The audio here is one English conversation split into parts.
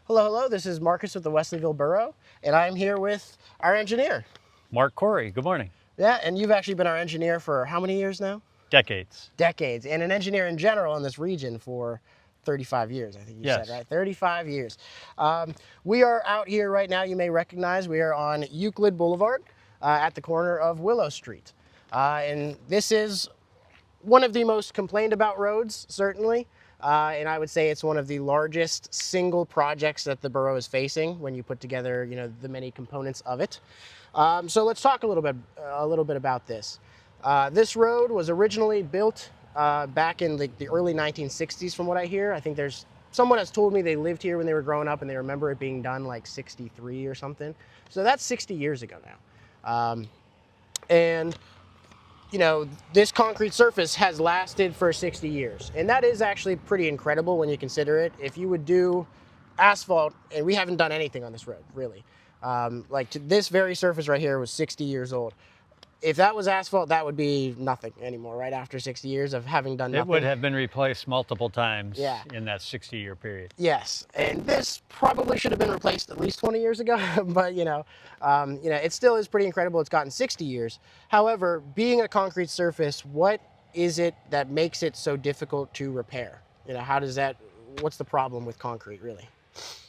Hello, hello. This is Marcus with the Wesleyville Borough, and I'm here with our engineer. Mark Corey, good morning. Yeah, and you've actually been our engineer for how many years now? Decades. Decades, and an engineer in general in this region for 35 years, I think you Yes. said, right? 35 years. We are out here right now. You may recognize we are on Euclid Boulevard at the corner of Willow Street. And this is one of the most complained about roads, certainly. And I would say it's one of the largest single projects that the borough is facing when you put together, the many components of it. So let's talk a little bit about this. This road was originally built back in the early 1960s, from what I hear. I think someone has told me they lived here when they were growing up and they remember it being done like 63 or something. So that's 60 years ago now. And this concrete surface has lasted for 60 years. And that is actually pretty incredible when you consider it. If you would do asphalt, and we haven't done anything on this road, really. This very surface right here was 60 years old. If that was asphalt, that would be nothing anymore, right after 60 years of having done nothing. It would have been replaced multiple times Yeah. in that 60-year period. Yes, and this probably should have been replaced at least 20 years ago, but it still is pretty incredible. It's gotten 60 years. However, being a concrete surface, what is it that makes it so difficult to repair? What's the problem with concrete, really?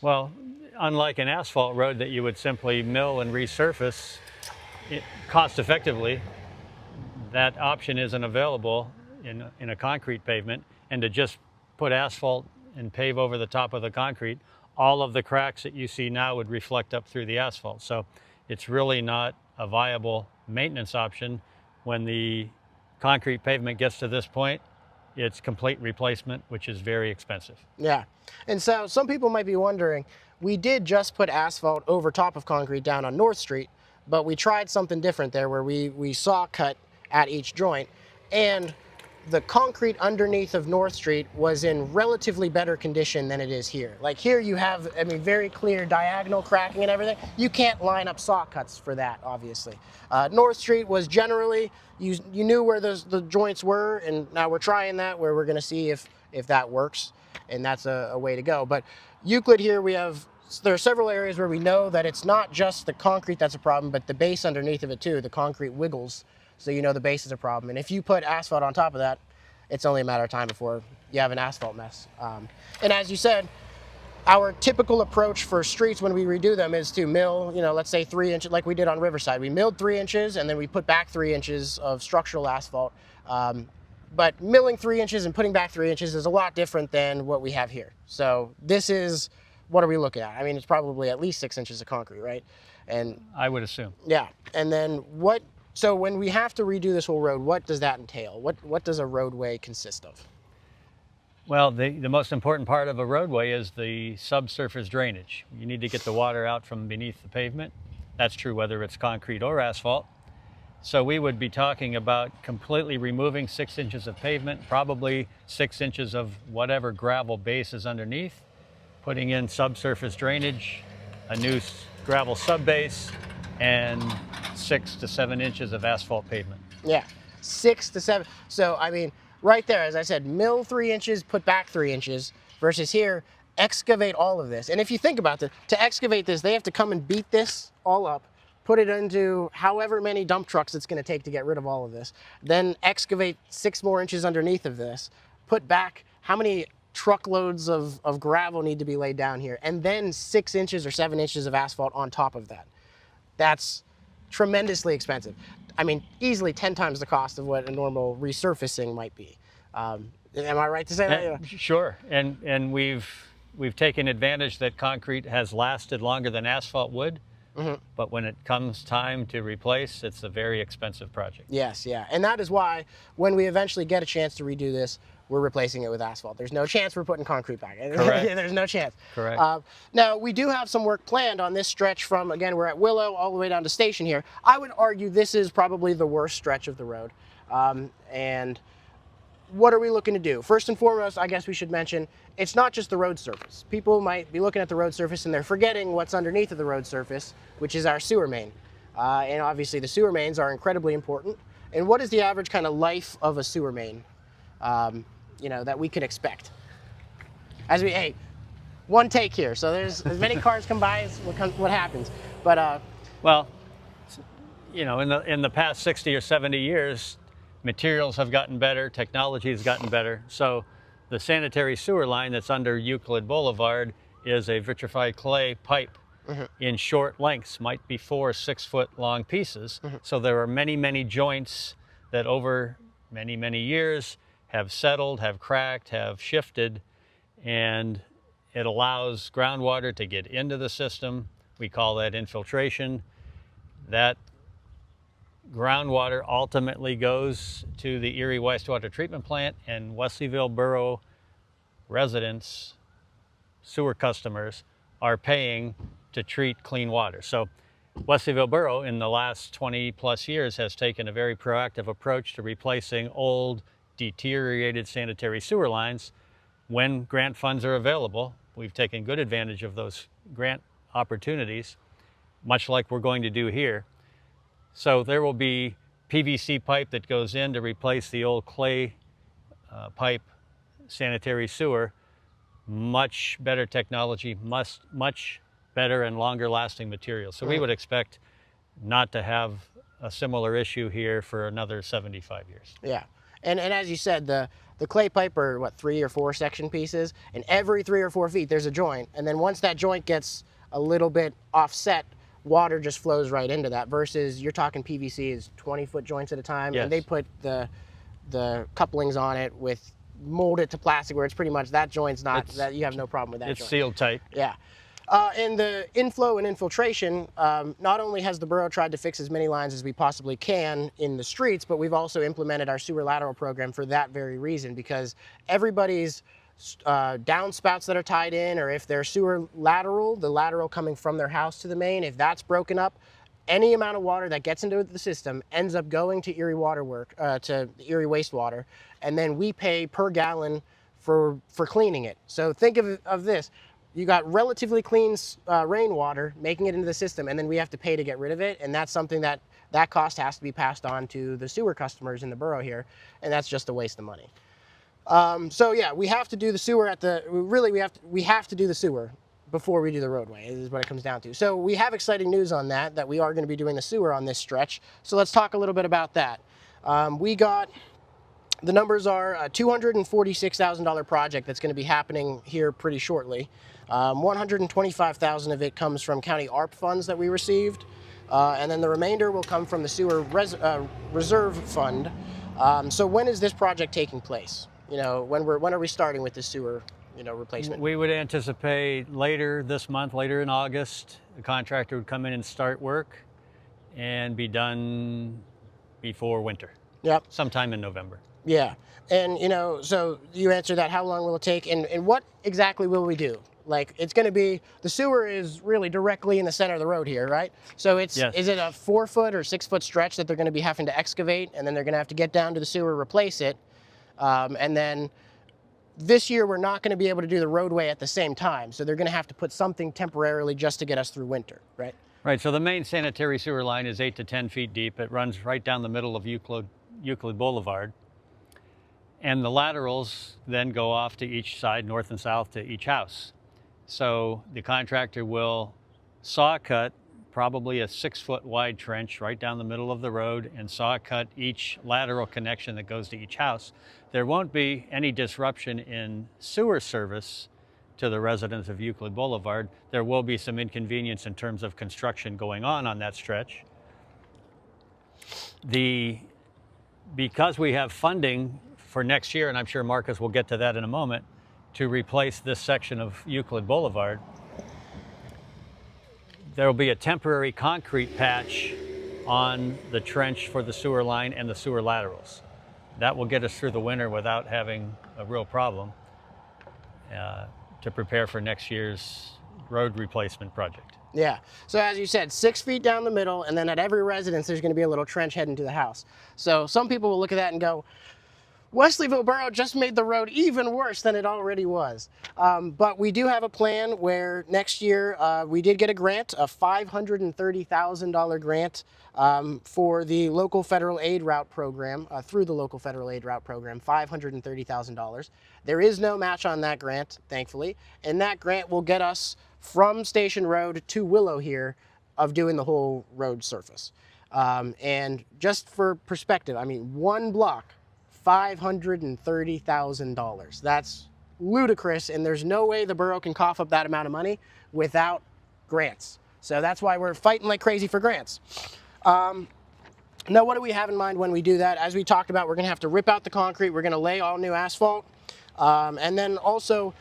Well, unlike an asphalt road that you would simply mill and resurface cost effectively, that option isn't available in a concrete pavement. And to just put asphalt and pave over the top of the concrete, all of the cracks that you see now would reflect up through the asphalt. So it's really not a viable maintenance option. When the concrete pavement gets to this point, it's complete replacement, which is very expensive. Yeah, and so some people might be wondering, we did just put asphalt over top of concrete down on North Street, but we tried something different there where we saw cut at each joint, and the concrete underneath of North Street was in relatively better condition than it is here. Like here you have, very clear diagonal cracking and everything. You can't line up saw cuts for that, obviously. North Street was generally, you knew where the joints were, and now we're trying that where we're gonna see if that works, and that's a way to go. But Euclid here, there are several areas where we know that it's not just the concrete that's a problem, but the base underneath of it too. The concrete wiggles, so the base is a problem. And if you put asphalt on top of that, it's only a matter of time before you have an asphalt mess. And as you said, our typical approach for streets when we redo them is to mill, let's say 3 inches, like we did on Riverside. We milled 3 inches and then we put back 3 inches of structural asphalt. But milling 3 inches and putting back 3 inches is a lot different than what we have here. So this is, what are we looking at? It's probably at least 6 inches of concrete, right? And I would assume. Yeah, and then so when we have to redo this whole road, what does that entail? What does a roadway consist of? Well, the most important part of a roadway is the subsurface drainage. You need to get the water out from beneath the pavement. That's true whether it's concrete or asphalt. So we would be talking about completely removing 6 inches of pavement, probably 6 inches of whatever gravel base is underneath, putting in subsurface drainage, a new gravel subbase, and 6 to 7 inches of asphalt pavement. Yeah, 6 to 7. So, right there, as I said, mill 3 inches, put back 3 inches, versus here, excavate all of this. And if you think about it, to excavate this, they have to come and beat this all up, put it into however many dump trucks it's going to take to get rid of all of this, then excavate 6 more inches underneath of this, put back how many truckloads of gravel need to be laid down here, and then 6 inches or 7 inches of asphalt on top of that. That's tremendously expensive. Easily 10 times the cost of what a normal resurfacing might be. Am I right to say that? Sure, and we've taken advantage that concrete has lasted longer than asphalt would. Mm-hmm. But when it comes time to replace, it's a very expensive project. Yes, yeah. And that is why when we eventually get a chance to redo this, we're replacing it with asphalt. There's no chance we're putting concrete back. Correct. There's no chance. Correct. Now, we do have some work planned on this stretch from, again, we're at Willow all the way down to Station here. I would argue this is probably the worst stretch of the road. And what are we looking to do? First and foremost, I guess we should mention, it's not just the road surface. People might be looking at the road surface and they're forgetting what's underneath of the road surface, which is our sewer main. And obviously the sewer mains are incredibly important. And what is the average kind of life of a sewer main, that we could expect? one take here. So there's as many cars come by as what happens. But Well, you know, in the past 60 or 70 years, materials have gotten better, technology has gotten better. So the sanitary sewer line that's under Euclid Boulevard is a vitrified clay pipe in short lengths, might be 4 or 6 foot long pieces. So there are many, many joints that over many, many years have settled, have cracked, have shifted, and it allows groundwater to get into the system. We call that infiltration. That groundwater ultimately goes to the Erie Wastewater Treatment Plant, and Wesleyville Borough residents, sewer customers, are paying to treat clean water. So Wesleyville Borough in the last 20 plus years has taken a very proactive approach to replacing old, deteriorated sanitary sewer lines. When grant funds are available, we've taken good advantage of those grant opportunities, much like we're going to do here. So there will be PVC pipe that goes in to replace the old clay pipe sanitary sewer. Much better technology, much better and longer lasting materials. So we would expect not to have a similar issue here for another 75 years. yeah, and as you said, the clay pipe are what, 3 or 4 section pieces, and every 3 or 4 feet there's a joint, and then once that joint gets a little bit offset, water just flows right into that. Versus you're talking PVC is 20-foot joints at a time, Yes. and they put the couplings on it with mold it to plastic where it's pretty much that joint's not that you have no problem with that. It's joint. sealed tight. Yeah. And the inflow and infiltration, not only has the borough tried to fix as many lines as we possibly can in the streets, but we've also implemented our sewer lateral program for that very reason, because everybody's downspouts that are tied in, or if they're sewer lateral, the lateral coming from their house to the main, if that's broken up, any amount of water that gets into the system ends up going to Erie to Erie wastewater, and then we pay per gallon for cleaning it. So think of this. You got relatively clean rainwater making it into the system, and then we have to pay to get rid of it, and that's something that cost has to be passed on to the sewer customers in the borough here, and that's just a waste of money. So yeah, we have to do the sewer we have to do the sewer before we do the roadway, is what it comes down to. So we have exciting news on that we are going to be doing the sewer on this stretch. So let's talk a little bit about that. The numbers are a $246,000 project that's going to be happening here pretty shortly. $125,000 of it comes from county ARP funds that we received, and then the remainder will come from the sewer reserve fund. So when is this project taking place? You know, when are we starting with the sewer, replacement? We would anticipate later this month, later in August, the contractor would come in and start work and be done before winter. Yep. Sometime in November. Yeah. And, so you answered that, how long will it take, and what exactly will we do? Like, it's going to be, the sewer is really directly in the center of the road here, right? So Yes. Is it a 4-foot or 6-foot stretch that they're going to be having to excavate, and then they're going to have to get down to the sewer, replace it, and then this year we're not going to be able to do the roadway at the same time, so they're going to have to put something temporarily just to get us through winter, right? Right, so the main sanitary sewer line is 8 to 10 feet deep. It runs right down the middle of Euclid Boulevard. And the laterals then go off to each side, north and south, to each house. So the contractor will saw cut probably a 6-foot wide trench right down the middle of the road and saw cut each lateral connection that goes to each house. There won't be any disruption in sewer service to the residents of Euclid Boulevard. There will be some inconvenience in terms of construction going on that stretch. Because we have funding for next year, and I'm sure Marcus will get to that in a moment, to replace this section of Euclid Boulevard, there will be a temporary concrete patch on the trench for the sewer line and the sewer laterals. That will get us through the winter without having a real problem to prepare for next year's road replacement project. Yeah. So as you said, 6 feet down the middle, and then at every residence there's going to be a little trench heading to the house. So some people will look at that and go, Wesleyville Borough just made the road even worse than it already was. But we do have a plan where next year we did get a grant, a $530,000 grant for the local federal aid route program, through the local federal aid route program, $530,000. There is no match on that grant, thankfully, and that grant will get us from Station Road to Willow here of doing the whole road surface. And just for perspective, I mean, one block, $530,000. That's ludicrous, and there's no way the borough can cough up that amount of money without grants. So that's why we're fighting like crazy for grants. Now, what do we have in mind when we do that? As we talked about, we're going to have to rip out the concrete. We're going to lay all new asphalt. And then also,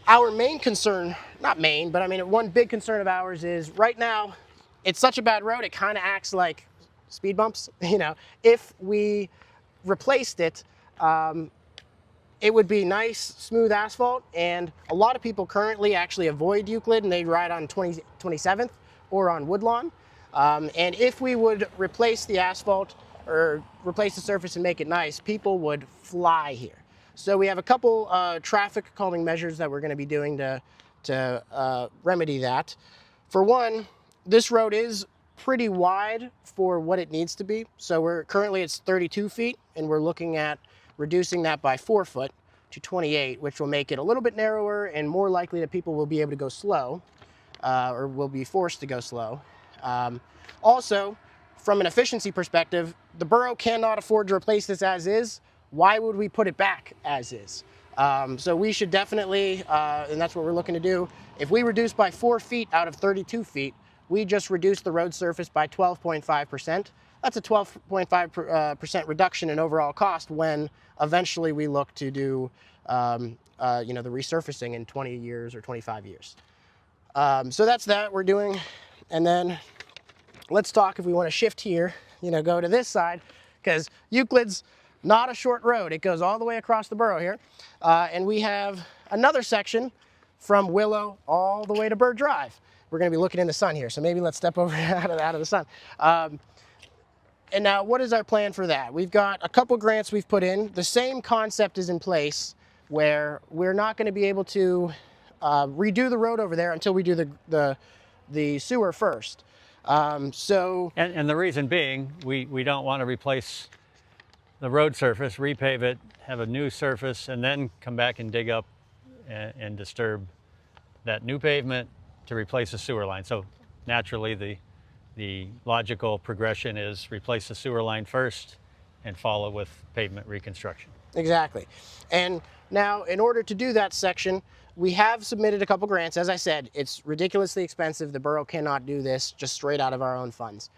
our main concern, not main, but I mean, one big concern of ours is right now, it's such a bad road, it kind of acts like speed bumps. You know, if we replaced it, it would be nice, smooth asphalt, and a lot of people currently actually avoid Euclid and they ride on 27th or on Woodlawn. And if we would replace the asphalt or replace the surface and make it nice, people would fly here. So we have a couple traffic calming measures that we're going to be doing to remedy that. For one, this road is pretty wide for what it needs to be. So currently it's 32 feet, and we're looking at reducing that by 4 foot to 28, which will make it a little bit narrower and more likely that people will be able to go slow, or will be forced to go slow. Also, from an efficiency perspective, the borough cannot afford to replace this as is. Why would we put it back as is? So we should definitely, and that's what we're looking to do, if we reduce by 4 feet out of 32 feet, we just reduce the road surface by 12.5%. That's a 12.5% reduction in overall cost when eventually we look to do the resurfacing in 20 years or 25 years. So that's that we're doing. And then let's talk, if we want to shift here, go to this side, because Euclid's not a short road. It goes all the way across the borough here. And we have another section from Willow all the way to Bird Drive. We're going to be looking in the sun here, so maybe let's step over out of the sun. And now, what is our plan for that? We've got a couple grants we've put in. The same concept is in place where we're not going to be able to redo the road over there until we do the sewer first. And the reason being, we don't want to replace the road surface, repave it, have a new surface, and then come back and dig up and disturb that new pavement to replace the sewer line. So naturally, the logical progression is replace the sewer line first and follow with pavement reconstruction. Exactly. And now, in order to do that section, we have submitted a couple grants. As I said, it's ridiculously expensive. The borough cannot do this just straight out of our own funds.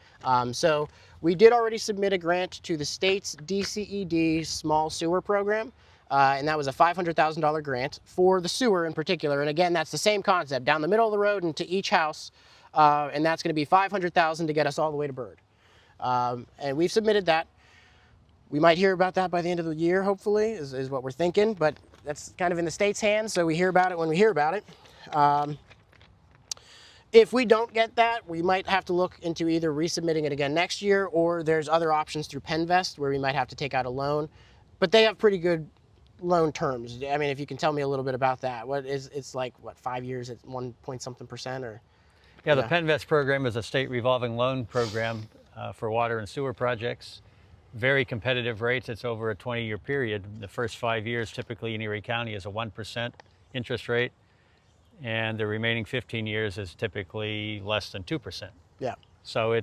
So we did already submit a grant to the state's DCED small sewer program. And that was a $500,000 grant for the sewer in particular. And again, that's the same concept, down the middle of the road and to each house. And that's going to be $500,000 to get us all the way to Bird. And we've submitted that. We might hear about that by the end of the year, hopefully, is what we're thinking. But that's kind of in the state's hands, so we hear about it when we hear about it. If we don't get that, we might have to look into either resubmitting it again next year, or there's other options through Penvest where we might have to take out a loan. But they have pretty good loan terms. I mean, if you can tell me a little bit about that. It's like 5 years at 1 point something percent, or? Yeah, the Penvest program is a state revolving loan program for water and sewer projects. Very competitive rates. It's over a 20-year period. The first 5 years, typically in Erie County, is a 1% interest rate, and the remaining 15 years is typically less than 2%. Yeah. So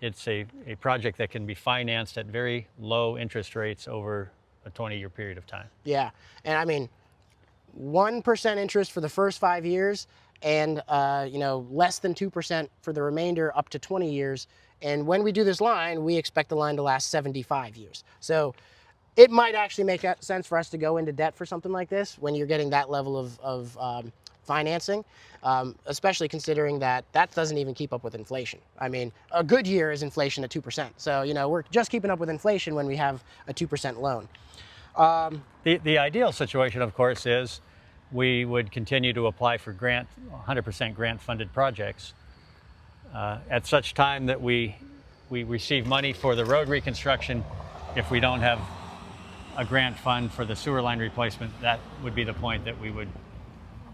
it's a project that can be financed at very low interest rates over a 20-year period of time. Yeah, and I mean, 1% interest for the first 5 years, and less than 2% for the remainder up to 20 years. And when we do this line, we expect the line to last 75 years. So it might actually make sense for us to go into debt for something like this when you're getting that level of financing, especially considering that doesn't even keep up with inflation. I mean, a good year is inflation at 2%. So, we're just keeping up with inflation when we have a 2% loan. The ideal situation, of course, is we would continue to apply for 100% grant-funded projects. At such time that we receive money for the road reconstruction, if we don't have a grant fund for the sewer line replacement, that would be the point that we would,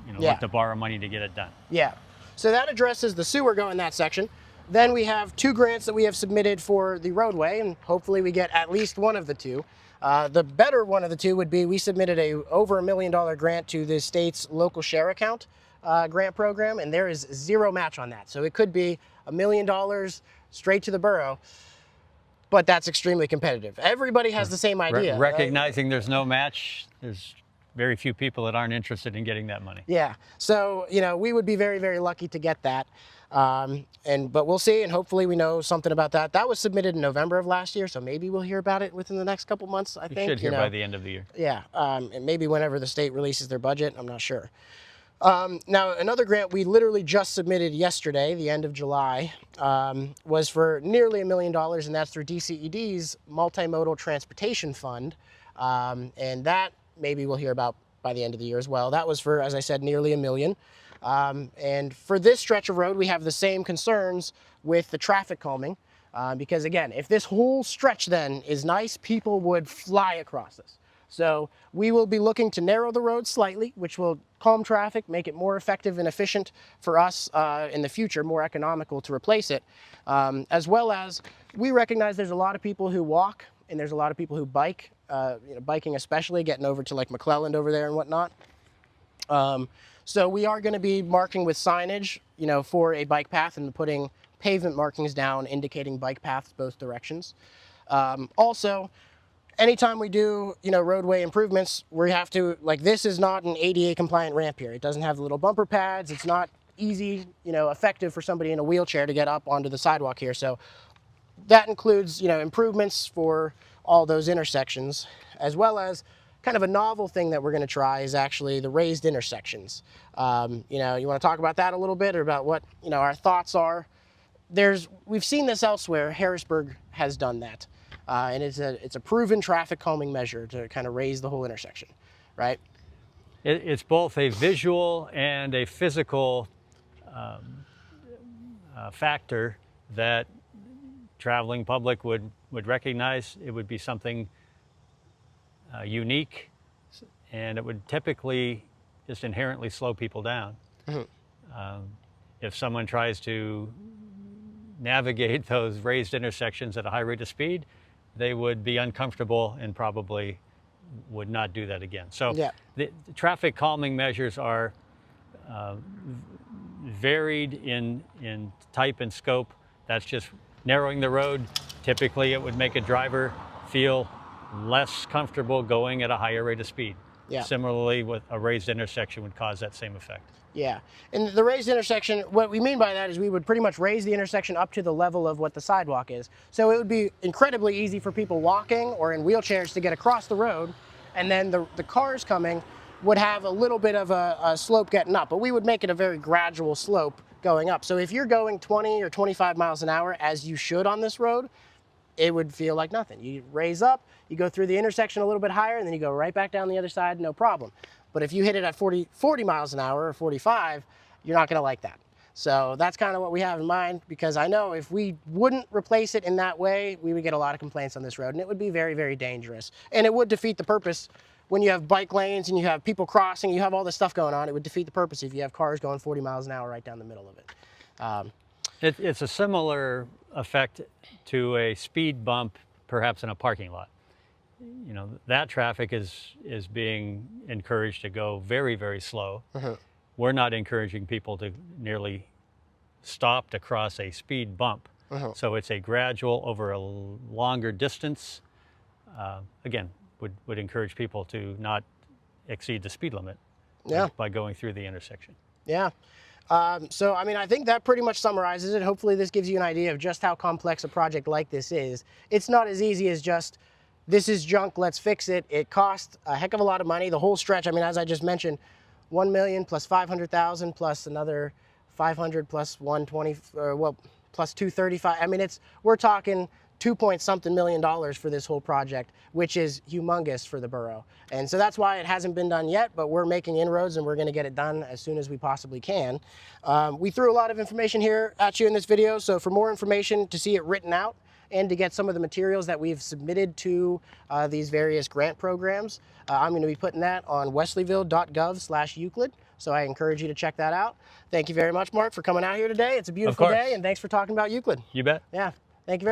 Yeah. look to borrow money to get it done. Yeah. So that addresses the sewer go in that section. Then we have 2 grants that we have submitted for the roadway, and hopefully we get at least one of the 2. The better one of the 2 would be we submitted over $1 million grant to the state's local share account grant program, and there is 0 match on that. So it could be $1 million straight to the borough, but that's extremely competitive. Everybody has the same idea. Recognizing there's no match, there's very few people that aren't interested in getting that money. Yeah, so we would be very, very lucky to get that, but we'll see, and hopefully we know something about that. That was submitted in November of last year, so maybe we'll hear about it within the next couple months. I think we should hear by the end of the year. Yeah, and maybe whenever the state releases their budget, I'm not sure. Now, another grant we literally just submitted yesterday, the end of July, was for nearly $1 million, and that's through DCED's Multimodal Transportation Fund, and that maybe we'll hear about by the end of the year as well. That was for, as I said, nearly $1 million. And for this stretch of road, we have the same concerns with the traffic calming, because again, if this whole stretch then is nice, people would fly across this. So we will be looking to narrow the road slightly, which will calm traffic, make it more effective and efficient for us in the future, more economical to replace it, as well as we recognize there's a lot of people who walk and there's a lot of people who bike, biking especially, getting over to like McClelland over there and whatnot. So we are going to be marking with signage, for a bike path and putting pavement markings down indicating bike paths both directions. Also, anytime we do, roadway improvements, we have to, this is not an ADA compliant ramp here. It doesn't have the little bumper pads. It's not easy, effective for somebody in a wheelchair to get up onto the sidewalk here. So that includes, improvements for all those intersections, as well as kind of a novel thing that we're going to try is actually the raised intersections. You want to talk about that a little bit, or about what, our thoughts are? We've seen this elsewhere. Harrisburg has done that. And it's a proven traffic calming measure to kind of raise the whole intersection, right? It's both a visual and a physical factor that traveling public would recognize. It would be something unique, and it would typically just inherently slow people down. Mm-hmm. If someone tries to navigate those raised intersections at a high rate of speed, they would be uncomfortable and probably would not do that again. So yeah. The traffic calming measures are varied in type and scope. That's just narrowing the road. Typically it would make a driver feel less comfortable going at a higher rate of speed. Yeah. Similarly, with a raised intersection would cause that same effect. Yeah, and the raised intersection, what we mean by that is we would pretty much raise the intersection up to the level of what the sidewalk is. So it would be incredibly easy for people walking or in wheelchairs to get across the road, and then the cars coming would have a little bit of a slope getting up, but we would make it a very gradual slope going up. So if you're going 20 or 25 miles an hour, as you should on this road, it would feel like nothing. You raise up, you go through the intersection a little bit higher, and then you go right back down the other side, no problem. But if you hit it at 40 miles an hour or 45, you're not gonna like that. So that's kind of what we have in mind, because I know if we wouldn't replace it in that way, we would get a lot of complaints on this road, and it would be very, very dangerous. And it would defeat the purpose when you have bike lanes and you have people crossing, you have all this stuff going on. It would defeat the purpose if you have cars going 40 miles an hour right down the middle of it. It's a similar effect to a speed bump, perhaps in a parking lot. That traffic is being encouraged to go very, very slow. Uh-huh. We're not encouraging people to nearly stop to cross a speed bump. Uh-huh. So it's a gradual over a longer distance. Again, would encourage people to not exceed the speed limit. Yeah. By going through the intersection. Yeah. So, I think that pretty much summarizes it. Hopefully this gives you an idea of just how complex a project like this is. It's not as easy as just, this is junk, let's fix it. It costs a heck of a lot of money. The whole stretch, as I just mentioned, 1 million plus 500,000 plus another 500 plus 120, plus 235. We're talking $2-point-something million for this whole project, which is humongous for the borough. And so that's why it hasn't been done yet, but we're making inroads and we're gonna get it done as soon as we possibly can. We threw a lot of information here at you in this video, so for more information to see it written out, and to get some of the materials that we've submitted to these various grant programs. I'm going to be putting that on wesleyville.gov/Euclid. So I encourage you to check that out. Thank you very much, Mark, for coming out here today. It's a beautiful day, and thanks for talking about Euclid. You bet. Yeah, thank you very much.